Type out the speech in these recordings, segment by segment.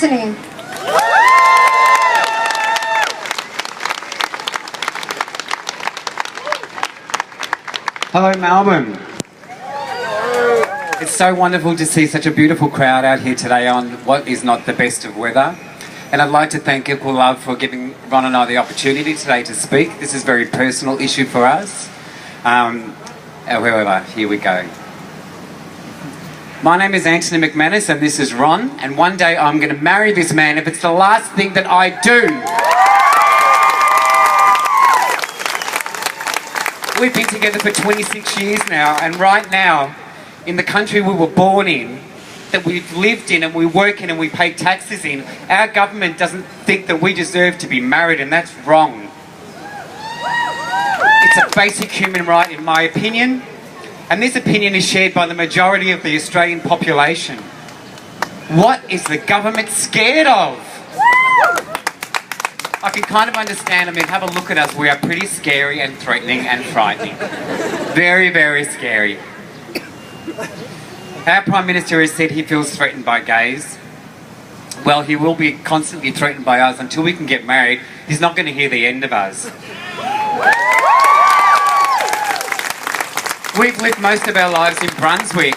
Antony. Hello Melbourne. It's so wonderful to see such a beautiful crowd out here today on what is not the best of weather. And I'd like to thank Equal Love for giving Ron and I the opportunity today to speak. This is a very personal issue for us. However, here we go. My name is Antony McManus and this is Ron, and one day I'm going to marry this man if it's the last thing that I do. We've been together for 26 years now, and right now, in the country we were born in, that we've lived in and we work in and we pay taxes in, our government doesn't think that we deserve to be married, and that's wrong. It's a basic human right in my opinion, and this opinion is shared by the majority of the Australian population. What is the government scared of? I can kind of understand. I mean, have a look at us. We are pretty scary and threatening and frightening. Very, very scary. Our Prime Minister has said he feels threatened by gays. Well, he will be constantly threatened by us until we can get married. He's not going to hear the end of us. We've lived most of our lives in Brunswick.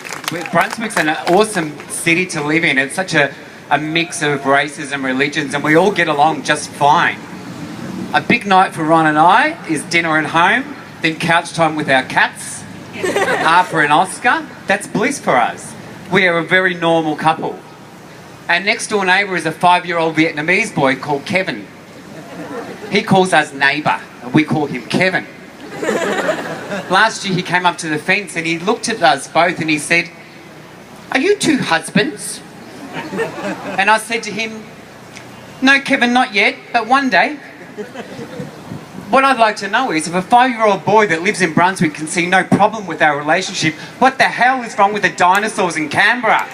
Brunswick's an awesome city to live in. It's such a mix of races and religions, and we all get along just fine. A big night for Ron and I is dinner at home, then couch time with our cats, Arthur and Oscar. That's bliss for us. We are a very normal couple. Our next door neighbour is a 5-year-old Vietnamese boy called Kevin. He calls us neighbour, and we call him Kevin. Last year he came up to the fence and he looked at us both and he said, "Are you two husbands?" And I said to him, "No, Kevin, not yet, but one day." What I'd like to know is, if a 5-year-old boy that lives in Brunswick can see no problem with our relationship, what the hell is wrong with the dinosaurs in Canberra?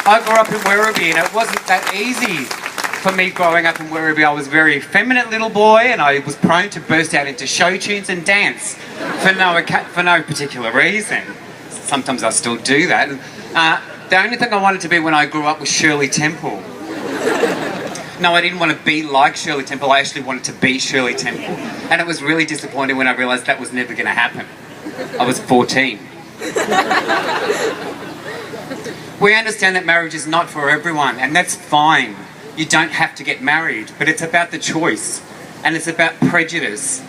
I grew up in Werribee and it wasn't that easy for me growing up in Werribee. I was a very effeminate little boy and I was prone to burst out into show tunes and dance for no particular reason. Sometimes I still do that. The only thing I wanted to be when I grew up was Shirley Temple. No, I didn't want to be like Shirley Temple, I actually wanted to be Shirley Temple. And it was really disappointing when I realised that was never going to happen. I was 14. We understand that marriage is not for everyone, and that's fine. You don't have to get married, but it's about the choice, and it's about prejudice,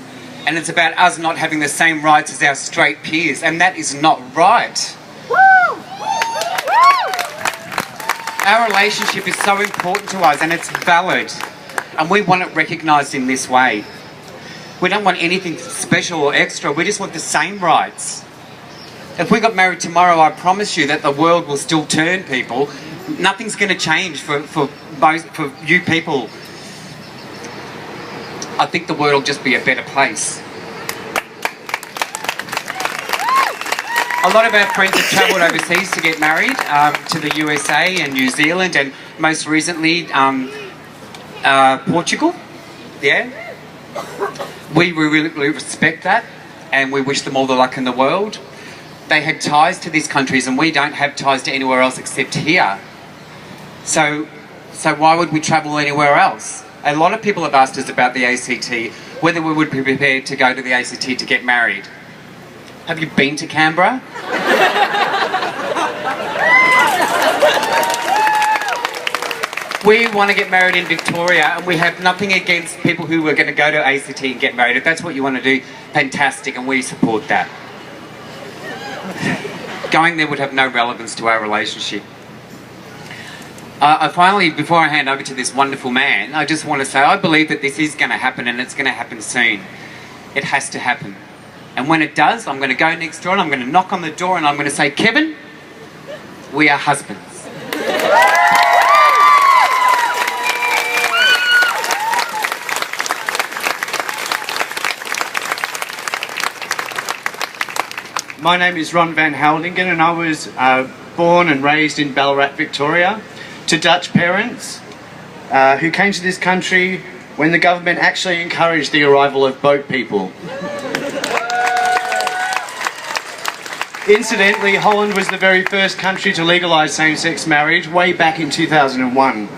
and it's about us not having the same rights as our straight peers, and that is not right. Our relationship is so important to us and it's valid, and we want it recognised in this way. We don't want anything special or extra, we just want the same rights. If we got married tomorrow, I promise you that the world will still turn, people. Nothing's going to change for you people. I think the world will just be a better place. A lot of our friends have travelled overseas to get married, to the USA and New Zealand, and most recently Portugal. Yeah. We really respect that, and we wish them all the luck in the world. They had ties to these countries and we don't have ties to anywhere else except here. So why would we travel anywhere else? A lot of people have asked us about the ACT, whether we would be prepared to go to the ACT to get married. Have you been to Canberra? We want to get married in Victoria, and we have nothing against people who are going to go to ACT and get married. If that's what you want to do, fantastic, and we support that. Going there would have no relevance to our relationship. Finally, before I hand over to this wonderful man, I just want to say I believe that this is going to happen, and it's going to happen soon. It has to happen. And when it does, I'm going to go next door and I'm going to knock on the door and I'm going to say, "Kevin, we are husbands." My name is Ron van Heldingen and I was born and raised in Ballarat, Victoria, to Dutch parents who came to this country when the government actually encouraged the arrival of boat people. Incidentally, Holland was the very first country to legalise same-sex marriage way back in 2001.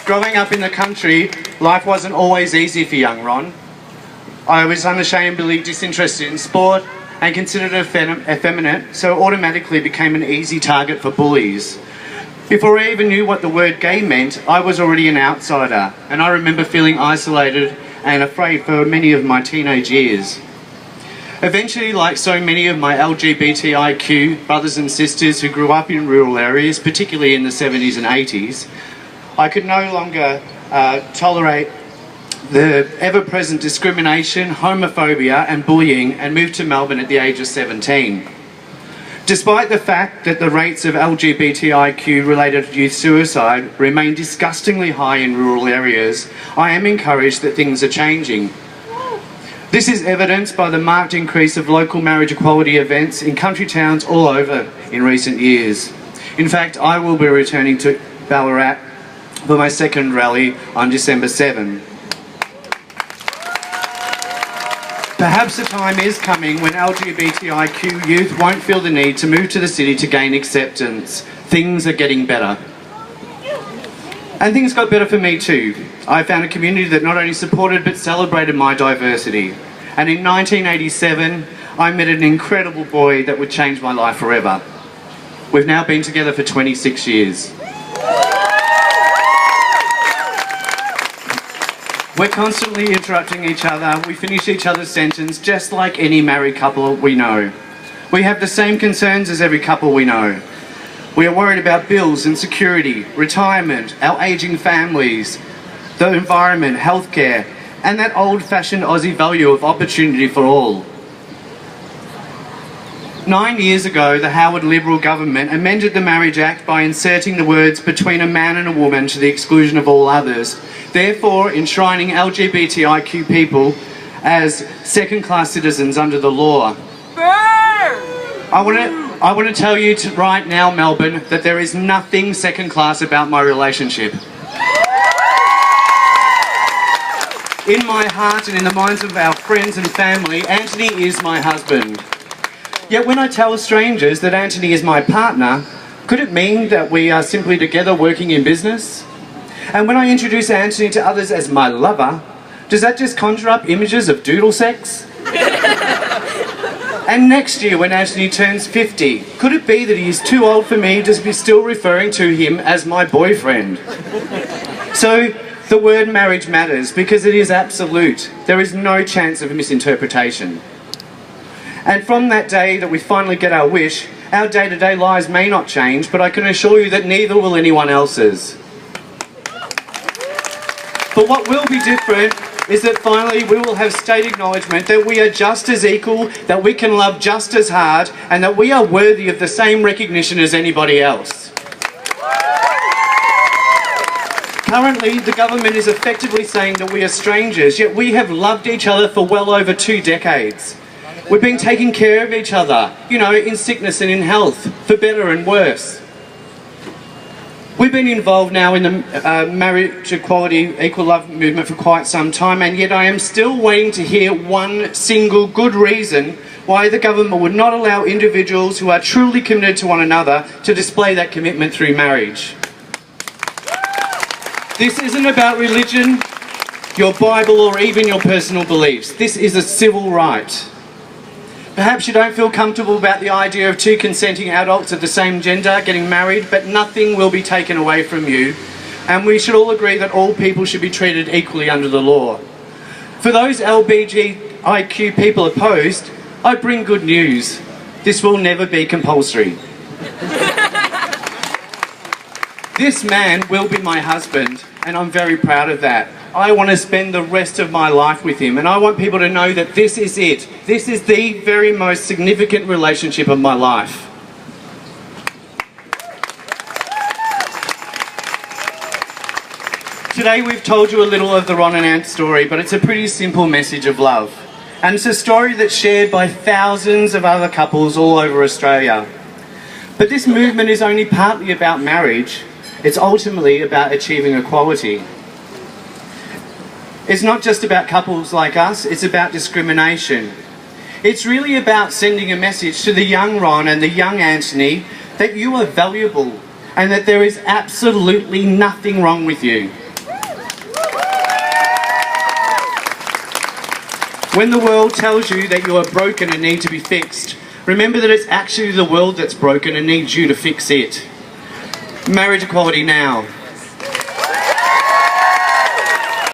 Growing up in the country, life wasn't always easy for young Ron. I was unashamedly disinterested in sport and considered effeminate, so automatically became an easy target for bullies. Before I even knew what the word gay meant, I was already an outsider, and I remember feeling isolated and afraid for many of my teenage years. Eventually, like so many of my LGBTIQ brothers and sisters who grew up in rural areas, particularly in the 70s and 80s, I could no longer tolerate the ever-present discrimination, homophobia and bullying, and moved to Melbourne at the age of 17. Despite the fact that the rates of LGBTIQ-related youth suicide remain disgustingly high in rural areas, I am encouraged that things are changing. This is evidenced by the marked increase of local marriage equality events in country towns all over in recent years. In fact, I will be returning to Ballarat for my second rally on December 7. Perhaps the time is coming when LGBTIQ youth won't feel the need to move to the city to gain acceptance. Things are getting better. And things got better for me too. I found a community that not only supported but celebrated my diversity. And in 1987, I met an incredible boy that would change my life forever. We've now been together for 26 years. We're constantly interrupting each other. We finish each other's sentence just like any married couple we know. We have the same concerns as every couple we know. We are worried about bills and security, retirement, our ageing families, the environment, healthcare, and that old-fashioned Aussie value of opportunity for all. 9 years ago, the Howard Liberal government amended the Marriage Act by inserting the words "between a man and a woman" to the exclusion of all others, therefore enshrining LGBTIQ people as second-class citizens under the law. I want to tell you right now, Melbourne, that there is nothing second-class about my relationship. In my heart and in the minds of our friends and family, Antony is my husband. Yet when I tell strangers that Antony is my partner, could it mean that we are simply together working in business? And when I introduce Antony to others as my lover, does that just conjure up images of doodle sex? And next year when Antony turns 50, could it be that he is too old for me to be still referring to him as my boyfriend? So the word marriage matters because it is absolute. There is no chance of misinterpretation. And from that day that we finally get our wish, our day-to-day lives may not change, but I can assure you that neither will anyone else's. But what will be different is that finally we will have state acknowledgement that we are just as equal, that we can love just as hard, and that we are worthy of the same recognition as anybody else. Currently, the government is effectively saying that we are strangers, yet we have loved each other for well over 2 decades. We've been taking care of each other, you know, in sickness and in health, for better and worse. We've been involved now in the marriage equality, equal love movement for quite some time, and yet I am still waiting to hear one single good reason why the government would not allow individuals who are truly committed to one another to display that commitment through marriage. This isn't about religion, your Bible, or even your personal beliefs. This is a civil right. Perhaps you don't feel comfortable about the idea of 2 consenting adults of the same gender getting married, but nothing will be taken away from you. And we should all agree that all people should be treated equally under the law. For those LGBTIQ people opposed, I bring good news. This will never be compulsory. This man will be my husband, and I'm very proud of that. I want to spend the rest of my life with him, and I want people to know that this is it. This is the very most significant relationship of my life. Today we've told you a little of the Ron and Ant story, but it's a pretty simple message of love. And it's a story that's shared by thousands of other couples all over Australia. But this movement is only partly about marriage. It's ultimately about achieving equality. It's not just about couples like us, it's about discrimination. It's really about sending a message to the young Ron and the young Antony that you are valuable and that there is absolutely nothing wrong with you. When the world tells you that you are broken and need to be fixed, remember that it's actually the world that's broken and needs you to fix it. Marriage equality now.